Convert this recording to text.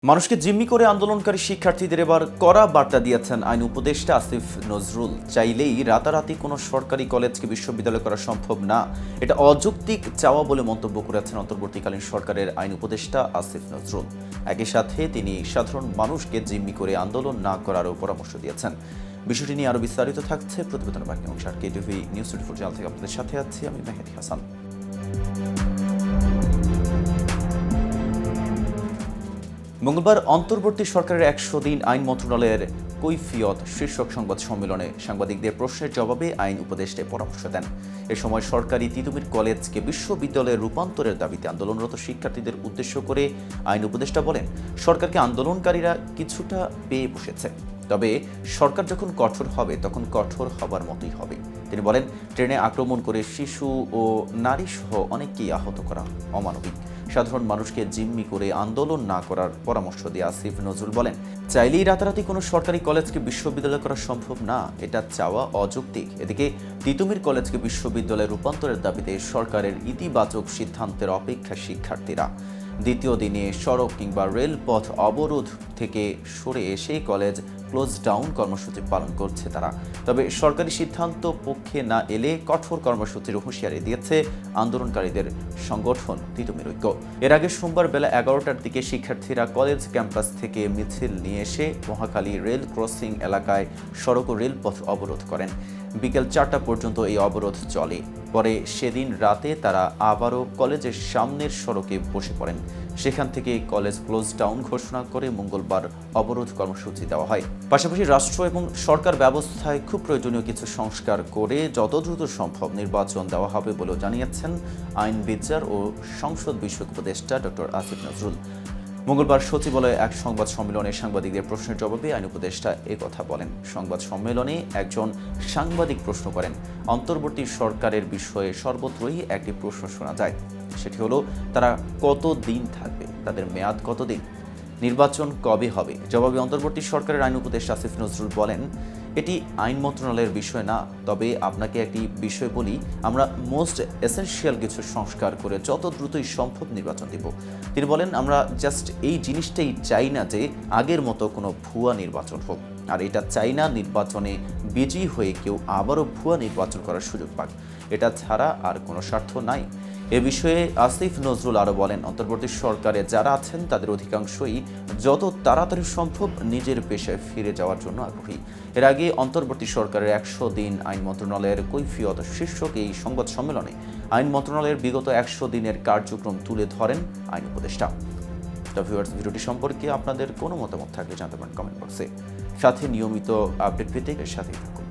মানুষকে জিম্মি করে আন্দোলনকারী শিক্ষার্থীদের এবার কড়া বার্তা দিয়েছেন আইন উপদেষ্টা আসিফ নজরুল। চাইলেই রাতারাতি কোনো সরকারি কলেজকে বিশ্ববিদ্যালয় করা সম্ভব না, এটা অযৌক্তিক চাওয়া বলে মন্তব্য করেছেন অন্তর্বর্তীকালীন সরকারের আইন উপদেষ্টা আসিফ নজরুল। একই সাথে তিনি সাধারণ মানুষকে জিম্মি করে আন্দোলন না করারও পরামর্শ দিয়েছেন। বিষয়টি নিয়ে আরও বিস্তারিত থাকছে প্রতিবেদনের বাকি অংশ। আর কেটিভি নিউজ 24 চ্যানেল থেকে আপনাদের সাথে আছি আমি মেহেদী হাসান। মঙ্গলবার অন্তর্বর্তী সরকারের 100 দিন আইন মন্ত্রণালয়ের কৈফিয়ত শীর্ষক সংবাদ সম্মেলনে সাংবাদিকদের প্রশ্নের জবাবে আইন উপদেষ্টা পরামর্শ দেন। এ সময় সরকারি তিতুমির কলেজকে বিশ্ববিদ্যালয়ে রূপান্তরের দাবিতে আন্দোলনরত শিক্ষার্থীদের উদ্দেশ্য করে আইন উপদেষ্টা বলেন, সরকারকে আন্দোলনকারীরা কিছুটা পেয়ে বসেছে, তবে সরকার যখন কঠোর হবে তখন কঠোর হবার মতোই হবে। তিনি বলেন, ট্রেনে আক্রমণ করে শিশু ও নারী সহ অনেককেই আহত করা অমানবিক। সাধারণ মানুষকে জিম্মি করে আন্দোলন না করার পরামর্শ দিয়ে আসিফ নজরুল বলেন, চাইলেই রাতারাতি কোনো সরকারি কলেজকে বিশ্ববিদ্যালয় করা সম্ভব না, এটা চাওয়া অযৌক্তিক। এদিকে তিতুমির কলেজকে বিশ্ববিদ্যালয়ে রূপান্তরের দাবিতে সরকারের ইতিবাচক সিদ্ধান্তের অপেক্ষায় শিক্ষার্থীরা। দ্বিতীয় দিনে সড়ক কিংবা রেলপথ অবরোধ থেকে সরে এসে কলেজ ক্লোজ ডাউন কর্মসূচি পালন করছে তারা। তবে সরকারি সিদ্ধান্ত পক্ষে না এলে কঠোর কর্মসূচির হুঁশিয়ারি দিয়েছে আন্দোলনকারীদের সংগঠন তিতুমির ঐক্য। এর আগে সোমবার বেলা 11টার দিকে শিক্ষার্থীরা কলেজ ক্যাম্পাস থেকে মিছিল নিয়ে এসে মহাখালী রেল ক্রসিং এলাকায় সড়ক ও রেলপথ অবরোধ করেন। বিকেল 4টা পর্যন্ত এই অবরোধ চলে। পরে সেদিন রাতে তারা আবারও কলেজের সামনের সড়কে বসে পড়েন। সেখান থেকে কলেজ ক্লোজ ডাউন ঘোষণা করে মঙ্গলবার অবরোধ কর্মসূচি দেওয়া হয়। পাশাপাশি রাষ্ট্র এবং সরকার ব্যবস্থায় খুব প্রয়োজনীয় কিছু সংস্কার করে যত দ্রুত সম্ভব নির্বাচন দেওয়া হবে বলেও জানিয়েছেন আইন বিচার ও সংসদ বিষয়ক উপদেষ্টা ডক্টর আসিফ নজরুল। মঙ্গলবার সচিবালয়ে এক সংবাদ সম্মেলনে সাংবাদিকদের প্রশ্নের জবাবে আইন উপদেষ্টা কথা বলেন। সংবাদ সম্মেলনে একজন সাংবাদিক প্রশ্ন করেন, অন্তর্বর্তী সরকারের বিষয়ে সর্বত্রই একটি প্রশ্ন শোনা যায়, সেটি হলো তারা কত দিন থাকবে, তাদের মেয়াদ কতদিন, নির্বাচন কবে হবে। জবাবে অন্তর্বর্তী সরকারের আইন উপদেষ্টা আসিফ নজরুল বলেন, এটি আইন মন্ত্রণালয়ের বিষয় না, তবে আপনাকে একটি বিষয় বলি, আমরা মোস্ট এসেনশিয়াল কিছু সংস্কার করে যত দ্রুতই সম্ভব নির্বাচন দেব। তিনি বলেন, আমরা জাস্ট এই জিনিসটাই চাই না যে আগের মতো কোনো ভুয়া নির্বাচন হোক, আর এটা চাই না নির্বাচনে বিজয়ী হয়ে কেউ আবারও ভুয়া নির্বাচন করার সুযোগ পাক। এটা ছাড়া আর কোনো স্বার্থ নাই। এ বিষয়ে আসিফ নজরুল আরও বলেন, অন্তর্বর্তী সরকারে যারা আছেন তাদের অধিকাংশই যত তাড়াতাড়ি সম্ভব নিজের পেশায় ফিরে যাওয়ার জন্য আগ্রহী। এর আগে অন্তর্বর্তী সরকারের 100 দিন আইন মন্ত্রণালয়ের কৈফিয়ত শীর্ষক এই সংবাদ সম্মেলনে আইন মন্ত্রণালয়ের বিগত 100 দিনের কার্যক্রম তুলে ধরেন আইন উপদেষ্টা। ভিউয়ার্স, ভিডিওটি সম্পর্কে আপনাদের কোনো মতামত থাকলে জানাতে পারেন কমেন্ট বক্সে। সাথে নিয়মিত আপডেট পেতে সাথেই থাকুন।